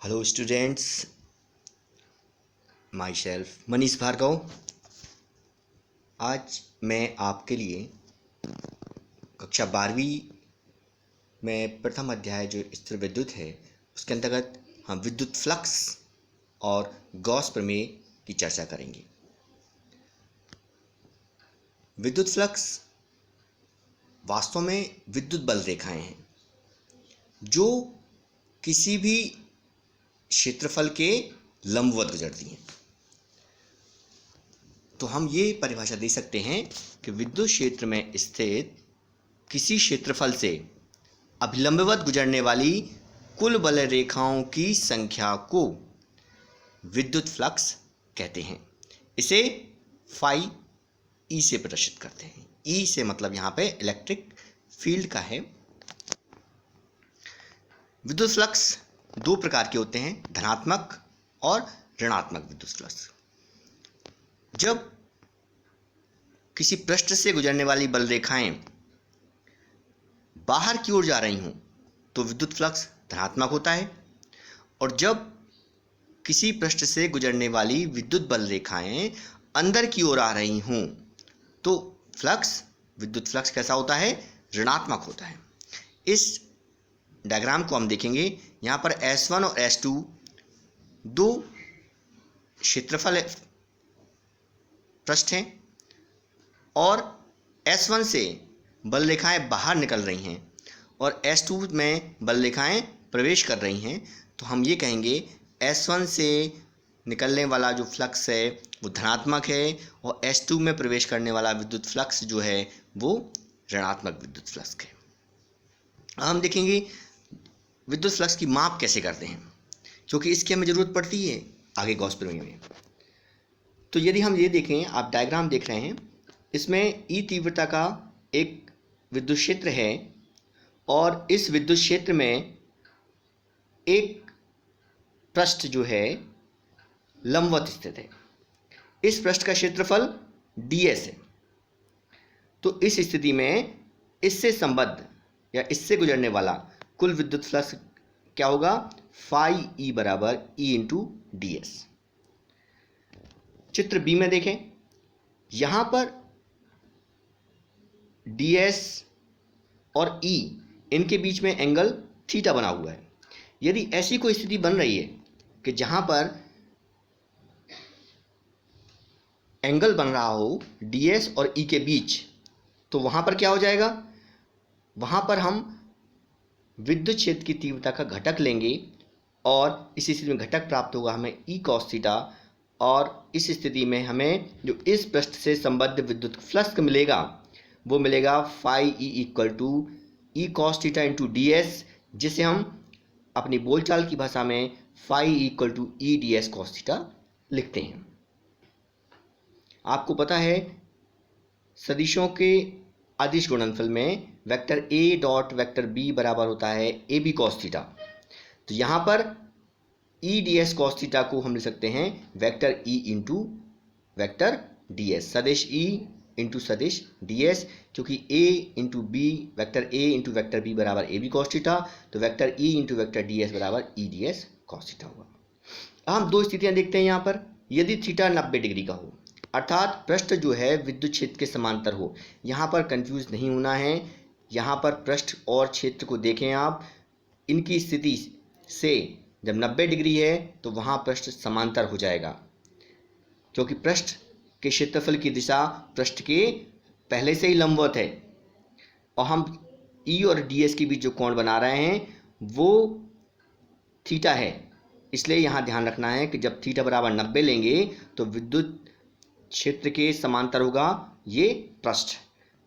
Hello students, myself Manish Bhargav. आज मैं आपके लिए कक्षा 12वीं में प्रथम अध्याय जो स्थिर विद्युत है उसके अंतर्गत हम विद्युत फ्लक्स और गॉस प्रमेय की चर्चा करेंगे। विद्युत फ्लक्स वास्तव में विद्युत बल रेखाएं हैं जो किसी भी क्षेत्रफल के लंबवत गुजरती हैं। तो हम ये परिभाषा दे सकते हैं कि विद्युत क्षेत्र में स्थित किसी क्षेत्रफल से अभिलंबवत गुजरने वाली कुल बल रेखाओं की संख्या को विद्युत फ्लक्स कहते हैं। इसे फाई ई से प्रदर्शित करते हैं। ई से मतलब यहाँ पे इलेक्ट्रिक फील्ड का है। विद्युत फ्लक्स दो प्रकार के होते हैं, धनात्मक और ऋणात्मक विद्युत फ्लक्स। जब किसी पृष्ठ से गुजरने वाली बल रेखाएं बाहर की ओर जा रही हों तो विद्युत फ्लक्स धनात्मक होता है, और जब किसी पृष्ठ से गुजरने वाली विद्युत बल रेखाएं अंदर की ओर आ रही हों तो विद्युत फ्लक्स कैसा होता है? ऋणात्मक होता है। इस डायग्राम को हम देखेंगे। यहाँ पर S1 और S2 दो क्षेत्रफल पृष्ठ हैं और S1 से बल रेखाएं बाहर निकल रही हैं और S2 में बल रेखाएं प्रवेश कर रही हैं। तो हम ये कहेंगे S1 से निकलने वाला जो फ्लक्स है वो धनात्मक है और S2 में प्रवेश करने वाला विद्युत फ्लक्स जो है वो ऋणात्मक विद्युत फ्लक्स है। हम देखेंगे विद्युत फ्लक्स की माप कैसे करते हैं, क्योंकि इसकी हमें ज़रूरत पड़ती है आगे गॉस प्रमेय में। तो यदि हम ये देखें, आप डायग्राम देख रहे हैं, इसमें ई तीव्रता का एक विद्युत क्षेत्र है और इस विद्युत क्षेत्र में एक पृष्ठ जो है लंबवत स्थित है। इस पृष्ठ का क्षेत्रफल ds है। तो इस स्थिति में इससे संबद्ध या इससे गुजरने वाला कुल विद्युत फ्लक्स क्या होगा? फाई ई बराबर ई इंटू डी एस। चित्र बी में देखें, यहां पर ds और e इनके बीच में एंगल थीटा बना हुआ है। यदि ऐसी कोई स्थिति बन रही है कि जहां पर एंगल बन रहा हो ds और e के बीच, तो वहां पर क्या हो जाएगा? वहां पर हम विद्युत क्षेत्र की तीव्रता का घटक लेंगे और इस स्थिति में घटक प्राप्त होगा हमें e cos थीटा, और इस स्थिति में हमें जो इस पृष्ठ से संबद्ध विद्युत फ्लक्स मिलेगा वो मिलेगा phi E equal to E cos theta into D S, जिसे हम अपनी बोलचाल की भाषा में phi equal to E D S cos theta लिखते हैं। आपको पता है सदिशों के अदिश गुणनफल में vector a dot vector b बराबर होता है ए बी cos थीटा। तो यहाँ पर E D S cos theta को हम लिख सकते हैं vector e into vector D S, सदिश e इंटू सदिश डी एस, क्योंकि a into B vector a into vector b बराबर ए बी cos थीटा, तो vector e into vector D S बराबर E D S cos theta होगा। हम दो स्थितियां देखते हैं यहाँ पर। यदि थीटा 90 डिग्री का हो, अर्थात पृष्ठ जो है विद्युत क्षेत्र के समांतर हो, यहाँ पर कंफ्यूज नहीं होना है। यहाँ पर पृष्ठ और क्षेत्र को देखें आप, इनकी स्थिति से जब 90 डिग्री है तो वहाँ पृष्ठ समांतर हो जाएगा, क्योंकि पृष्ठ के क्षेत्रफल की दिशा पृष्ठ के पहले से ही लंबवत है और हम ई और डी एस के बीच जो कोण बना रहे हैं वो थीटा है। इसलिए यहाँ ध्यान रखना है कि जब थीटा बराबर 90 लेंगे तो विद्युत क्षेत्र के समांतर होगा ये पृष्ठ।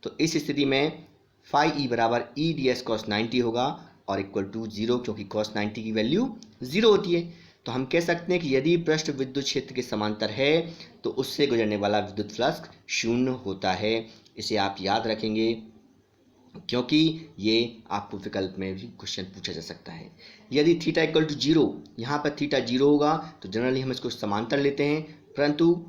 तो इस स्थिति में फाई ई बराबर ई डी एस कॉस 90 होगा और इक्वल टू 0, क्योंकि कॉस 90 की वैल्यू 0 होती है। तो हम कह सकते हैं कि यदि पृष्ठ विद्युत क्षेत्र के समांतर है तो उससे गुजरने वाला विद्युत फ्लक्स 0 होता है। इसे आप याद रखेंगे क्योंकि ये आपको विकल्प में भी क्वेश्चन पूछा जा सकता है। यदि थीटा इक्वल टू 0, यहाँ पर थीटा 0 होगा तो जनरली हम इसको समांतर लेते हैं, परंतु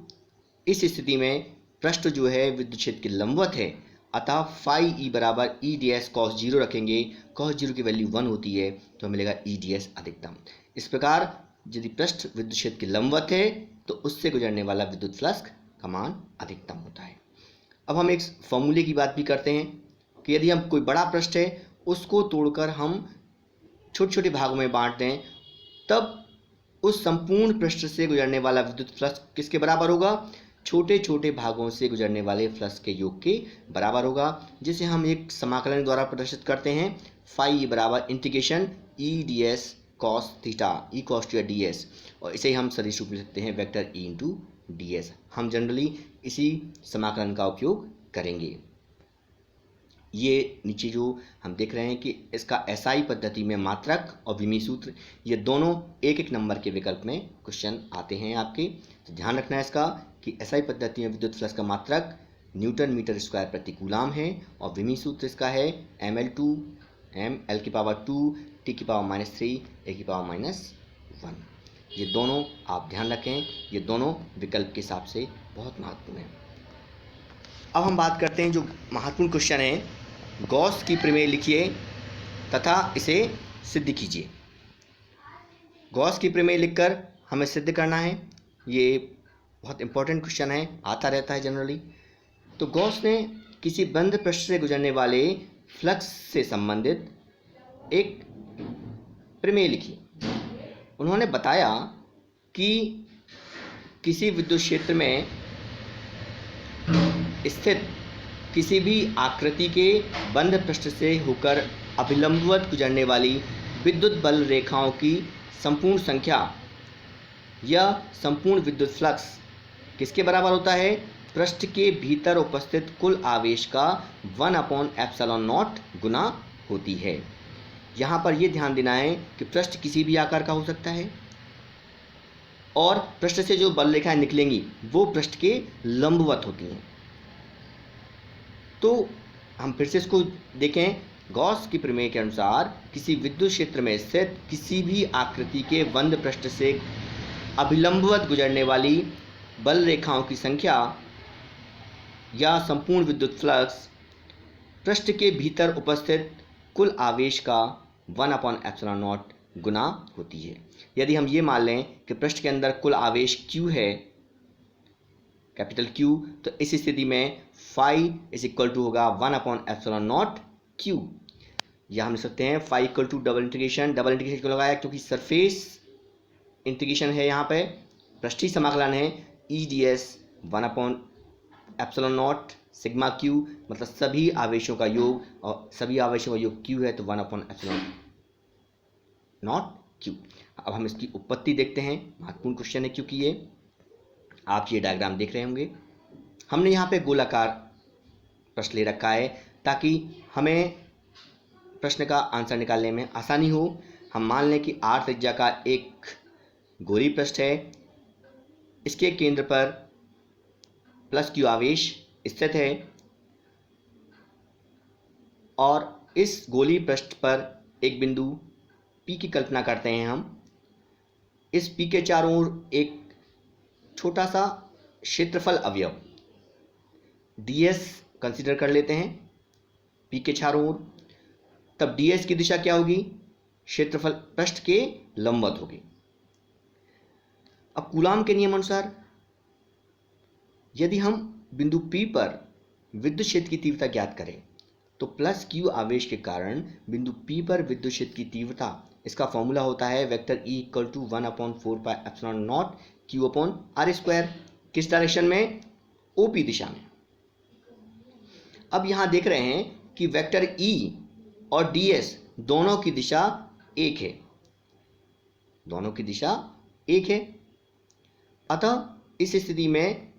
इस स्थिति में पृष्ठ जो है विद्युत क्षेत्र के लंबवत है अतः फाई ई बराबर E D S cos zero रखेंगे, कॉस जीरो की वैल्यू 1 होती है तो मिलेगा ई डी एस अधिकतम। इस प्रकार यदि पृष्ठ विद्युत क्षेत्र के लंबवत है तो उससे गुजरने वाला विद्युत फ्लक्स का मान अधिकतम होता है। अब हम एक फॉर्मूले की बात भी करते हैं कि यदि हम कोई बड़ा पृष्ठ है उसको तोड़कर हम छोटे छोटे भागों में बांट दें, तब उस संपूर्ण पृष्ठ से गुजरने वाला विद्युत फ्लक्स किसके बराबर होगा? छोटे छोटे भागों से गुजरने वाले फ्लक्स के योग के बराबर होगा, जिसे हम एक समाकलन द्वारा प्रदर्शित करते हैं। फाई बराबर इंटीग्रेशन ई D S cos theta, E cos theta D S, और इसे हम सदिश रूप में लिखते हैं vector E into D S. हम जनरली इसी समाकलन का उपयोग करेंगे। ये नीचे जो हम देख रहे हैं कि इसका एसआई पद्धति में मात्रक और विमी सूत्र, ये दोनों एक एक नंबर के विकल्प में क्वेश्चन आते हैं आपके, तो ध्यान रखना है इसका कि एसआई पद्धति में विद्युत फ्लक्स का मात्रक न्यूटन मीटर स्क्वायर प्रति कूलाम है और विमी सूत्र इसका है ml2 m l की पावर 2 t की पावर -3 a की पावर -1। ये दोनों आप ध्यान रखें, ये दोनों विकल्प के हिसाब से बहुत महत्वपूर्ण है। अब हम बात करते हैं जो महत्वपूर्ण क्वेश्चन है, गॉस की प्रमेय लिखिए तथा इसे सिद्ध कीजिए। गॉस की प्रमेय लिखकर हमें सिद्ध करना है, ये बहुत इंपॉर्टेंट क्वेश्चन है, आता रहता है जनरली। तो गॉस ने किसी बंद पृष्ठ से गुजरने वाले फ्लक्स से संबंधित एक प्रमेय लिखी। उन्होंने बताया कि किसी विद्युत क्षेत्र में स्थित किसी भी आकृति के बंद पृष्ठ से होकर अभिलंबवत गुजरने वाली विद्युत बल रेखाओं की संपूर्ण संख्या या संपूर्ण विद्युत फ्लक्स किसके बराबर होता है? पृष्ठ के भीतर उपस्थित कुल आवेश का 1/ε0 गुना होती है। यहाँ पर यह ध्यान देना है कि पृष्ठ किसी भी आकार का हो सकता है और पृष्ठ से जो बल रेखाएं निकलेंगी वो पृष्ठ के लंबवत होती हैं। तो हम फिर से इसको देखें, गॉस की प्रमेय के अनुसार किसी विद्युत क्षेत्र में स्थित किसी भी आकृति के बंद पृष्ठ से अभिलंबवत गुजरने वाली बल रेखाओं की संख्या या संपूर्ण विद्युत फ्लक्स पृष्ठ के भीतर उपस्थित कुल आवेश का 1/ε0 गुना होती है। यदि हम ये मान लें कि पृष्ठ के अंदर कुल आवेश Q है, कैपिटल Q, तो इस स्थिति में फाई इज इक्वल टू होगा 1/ε0 Q। या हम लिख सकते हैं phi equal to double integration क्यों लगाया? क्योंकि सरफेस इंटीग्रेशन है, यहाँ पे पृष्ठीय समाकलन है, E D S 1/ε0 sigma Q, मतलब सभी आवेशों का योग, और सभी आवेशों का योग Q है तो 1/ε0 Q। अब हम इसकी उत्पत्ति देखते हैं, महत्वपूर्ण क्वेश्चन है क्योंकि ये आप ये डायग्राम देख रहे होंगे। हमने यहाँ पे गोलाकार प्रश्न ले रखा है ताकि हमें प्रश्न का आंसर निकालने में आसानी हो। हम मान लें कि r त्रिज्या का एक गोलीय पृष्ठ है, इसके केंद्र पर +Q आवेश स्थित है और इस गोलीय पृष्ठ पर एक बिंदु P की कल्पना करते हैं हम। इस P के चारों ओर एक छोटा सा क्षेत्रफल अवयव ds कंसीडर कर लेते हैं P के चारों ओर, तब ds की दिशा क्या होगी? क्षेत्रफल पृष्ठ के लंबवत होगी। अब कूलाम के नियम अनुसार यदि हम बिंदु P पर विद्युत क्षेत्र की तीव्रता ज्ञात करें तो +Q आवेश के कारण बिंदु P पर विद्युत क्षेत्र की तीव्रता, इसका फॉर्मूला होता है vector E equal to 1/4πε0 Q/r²। किस डायरेक्शन में? OP दिशा में। अब यहां देख रहे हैं कि वेक्टर E और ds दोनों की दिशा एक है, दोनों की दिशा एक है। अतः इस स्थिति में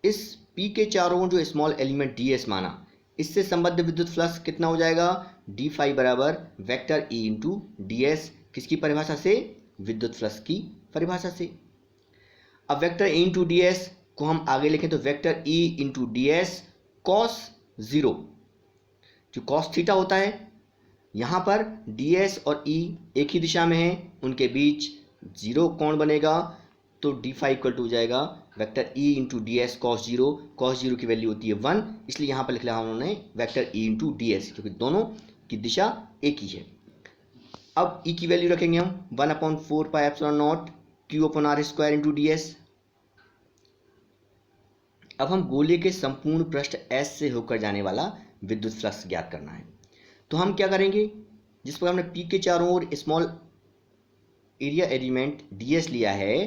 इस P के चारों ओर जो स्मॉल एलिमेंट ds माना, इससे संबद्ध विद्युत फ्लक्स कितना हो जाएगा? d फाई बराबर वेक्टर E इंटू ds, किसकी परिभाषा से? विद्युत फ्लक्स की परिभाषा से। अब वेक्टर E इंटू ds को हम आगे लिखें तो vector E into ds cos 0, जो cos थीटा होता है, यहाँ पर ds और E एक ही दिशा में है, उनके बीच 0 कोण बनेगा, तो d फाई इक्वल टू हो जाएगा vector E into D S cos zero की वैल्यू होती है 1, इसलिए यहाँ पर लिख लिया उन्होंने vector E into D S, क्योंकि दोनों की दिशा एक ही है। अब ई की वैल्यू रखेंगे हम 1/4πε0 Q/r² इंटू डी एस। अब हम गोले के संपूर्ण पृष्ठ S से होकर जाने वाला विद्युत फ्लक्स ज्ञात करना है। तो हम क्या करेंगे, जिस पर हमने P के चारों ओर स्मॉल एरिया एलिमेंट ds लिया है,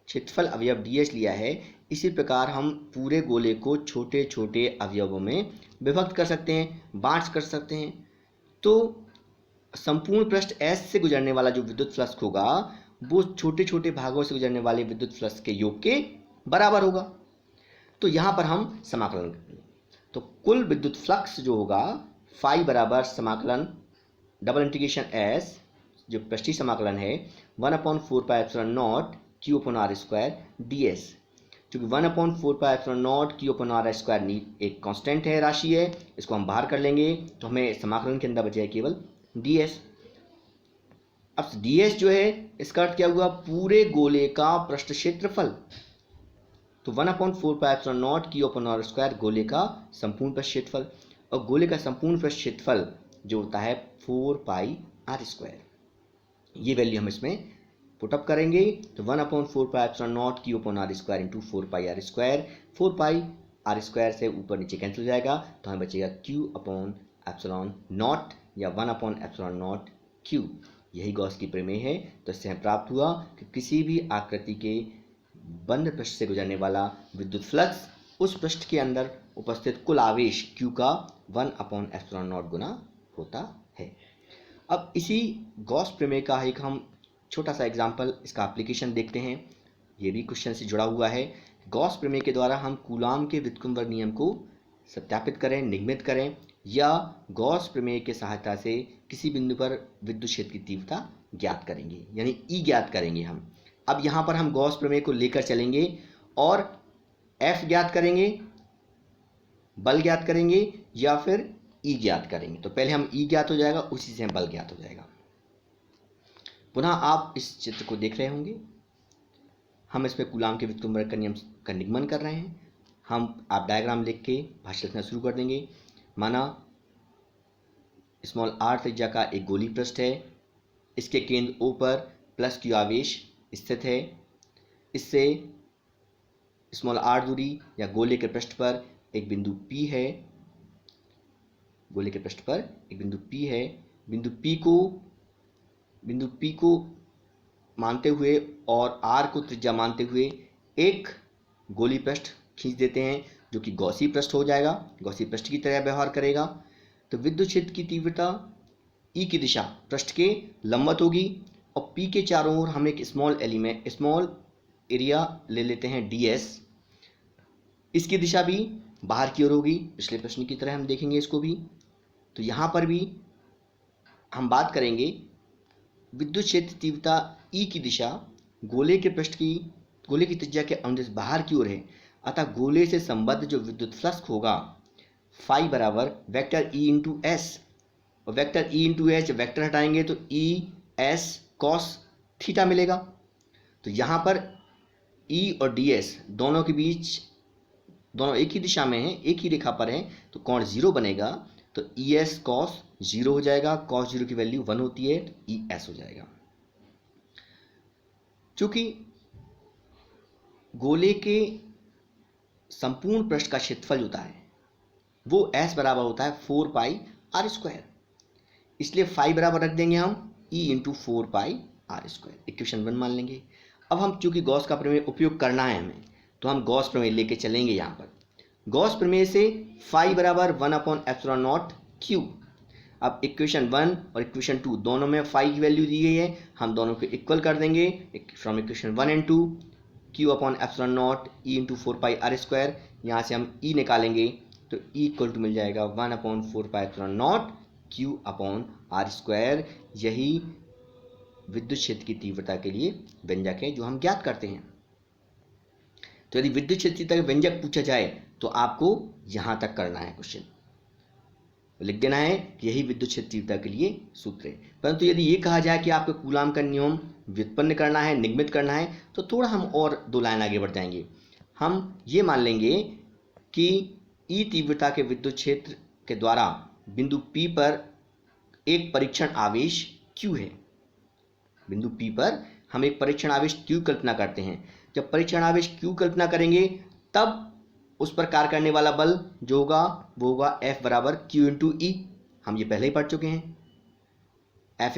क्षेत्रफल अवयव ds लिया है, इसी प्रकार हम पूरे गोले को छोटे छोटे अवयवों में विभक्त कर सकते हैं, बांट कर सकते हैं। तो संपूर्ण पृष्ठ S से गुजरने वाला जो विद्युत फ्लक्स होगा वो छोटे छोटे भागों से गुजरने वाले विद्युत फ्लक्स के योग के बराबर होगा। तो यहाँ पर हम समाकलन करेंगे, तो कुल विद्युत फ्लक्स जो होगा फाई बराबर समाकलन डबल इंटीग्रेशन S, जो पृष्ठीय समाकलन है 1/4πε0 Q/r² ds। क्योंकि 1/4πε0 Q/r² एक कांस्टेंट है, राशि है, इसको हम बाहर कर लेंगे तो हमें समाकलन के अंदर बचेगा केवल ds। अब ds जो है इसका अर्थ क्या हुआ, पूरे गोले का पृष्ठ क्षेत्रफल। तो 1/4πε0 Q/r² गोले का संपूर्ण पृष्ठ क्षेत्रफल, और गोले का संपूर्ण पृष्ठ क्षेत्रफल जो होता है 4πr²। ये वैल्यू हम इसमें पुटअप करेंगे, तो 1/4πε0 Q/r² इंटू 4πr², 4πr² से ऊपर नीचे कैंसिल हो जाएगा, तो हमें बचेगा Q/ε0 या 1/ε0 Q। यही गॉस की प्रमेय है। तो इससे हमें प्राप्त हुआ कि किसी भी आकृति के बंद पृष्ठ से गुजरने वाला विद्युत फ्लक्स उस पृष्ठ के अंदर उपस्थित कुल आवेश Q का 1/ε0 गुना होता है। अब इसी गॉस प्रमेय का एक हम छोटा सा एग्जाम्पल, इसका एप्लीकेशन देखते हैं। ये भी क्वेश्चन से जुड़ा हुआ है। गॉस प्रमेय के द्वारा हम कूलाम के व्युत्क्रमण नियम को सत्यापित करें, निगमित करें, या गॉस प्रमेय के सहायता से किसी बिंदु पर विद्युत क्षेत्र की तीव्रता ज्ञात करेंगे, यानी ई ज्ञात करेंगे हम। अब यहाँ पर हम गॉस प्रमेय को लेकर चलेंगे और F ज्ञात करेंगे, बल ज्ञात करेंगे, या फिर ई ज्ञात करेंगे। तो पहले हम ई ज्ञात हो जाएगा, उसी से हम बल ज्ञात हो जाएगा। पुनः आप इस चित्र को देख रहे होंगे, हम इसमें कूलाम के व्युत्क्रमण का नियम का निगमन कर रहे हैं। आप डायग्राम लिख के भाष्य लिखना शुरू कर देंगे। माना स्मॉल r त्रिज्या का एक गोली पृष्ठ है, इसके केंद्र O पर प्लस Q आवेश स्थित है। इससे स्मॉल r दूरी या गोले के पृष्ठ पर एक बिंदु P है, गोले के पृष्ठ पर एक बिंदु P है। बिंदु P को मानते हुए और R को त्रिज्या मानते हुए एक गोली पृष्ठ खींच देते हैं, जो कि गॉसी पृष्ठ हो जाएगा, गॉसी पृष्ठ की तरह व्यवहार करेगा। तो विद्युत क्षेत्र की तीव्रता E की दिशा पृष्ठ के लंबवत होगी, और P के चारों ओर हम एक स्मॉल एरिया ले लेते हैं ds। इसकी दिशा भी बाहर की ओर होगी, पिछले प्रश्न की तरह हम देखेंगे इसको भी। तो यहाँ पर भी हम बात करेंगे विद्युत क्षेत्र तीव्रता E की दिशा गोले के त्रिज्या के अनुदिश बाहर की ओर है, अतः गोले से संबद्ध जो विद्युत फ्लक्स होगा फाई बराबर वेक्टर E इंटू एस, और वेक्टर E इंटू एस जब वेक्टर हटाएंगे तो E S cos थीटा मिलेगा। तो यहाँ पर E और ds दोनों के बीच, दोनों एक ही दिशा में हैं, एक ही रेखा पर हैं, तो कोण 0 बनेगा। तो ES cos 0 हो जाएगा, cos 0 की वैल्यू 1 होती है, तो ES हो जाएगा। चूंकि गोले के संपूर्ण पृष्ठ का क्षेत्रफल होता है वो S बराबर होता है 4πr², इसलिए फाई बराबर रख देंगे हम E इंटू 4πr², इक्वेशन 1 मान लेंगे। अब हम चूंकि गॉस का प्रमेय उपयोग करना है हमें, तो हम गॉस प्रमेय लेके चलेंगे। यहाँ पर गॉस प्रमेय से फाई बराबर 1/ε0 Q। अब इक्वेशन 1 और इक्वेशन 2 दोनों में फाई की वैल्यू दी गई है, हम दोनों को इक्वल कर देंगे। From equation 1 and 2 Q/ε0 E into 4πr², यहाँ से हम E निकालेंगे तो E इक्वल टू मिल जाएगा 1/4πε0 Q/r²। यही विद्युत क्षेत्र की तीव्रता के लिए व्यंजक है जो हम ज्ञात करते हैं। तो यदि विद्युत क्षेत्र का व्यंजक पूछा जाए तो आपको यहाँ तक करना है, क्वेश्चन लिख देना है कि यही विद्युत क्षेत्र तीव्रता के लिए सूत्र है। परंतु यदि ये कहा जाए कि आपको कूलाम का नियम व्युत्पन्न करना है, निगमित करना है, तो थोड़ा हम और 2 लाइन आगे बढ़ जाएंगे। हम ये मान लेंगे कि ई तीव्रता के विद्युत क्षेत्र के द्वारा बिंदु P पर एक परीक्षण आवेश Q है। बिंदु P पर हम एक परीक्षण आवेश Q कल्पना करते हैं। जब परीक्षण आवेश Q कल्पना करेंगे तब उस पर कार्य करने वाला बल जो होगा वो होगा F बराबर Q इंटू ई। हम ये पहले ही पढ़ चुके हैं। F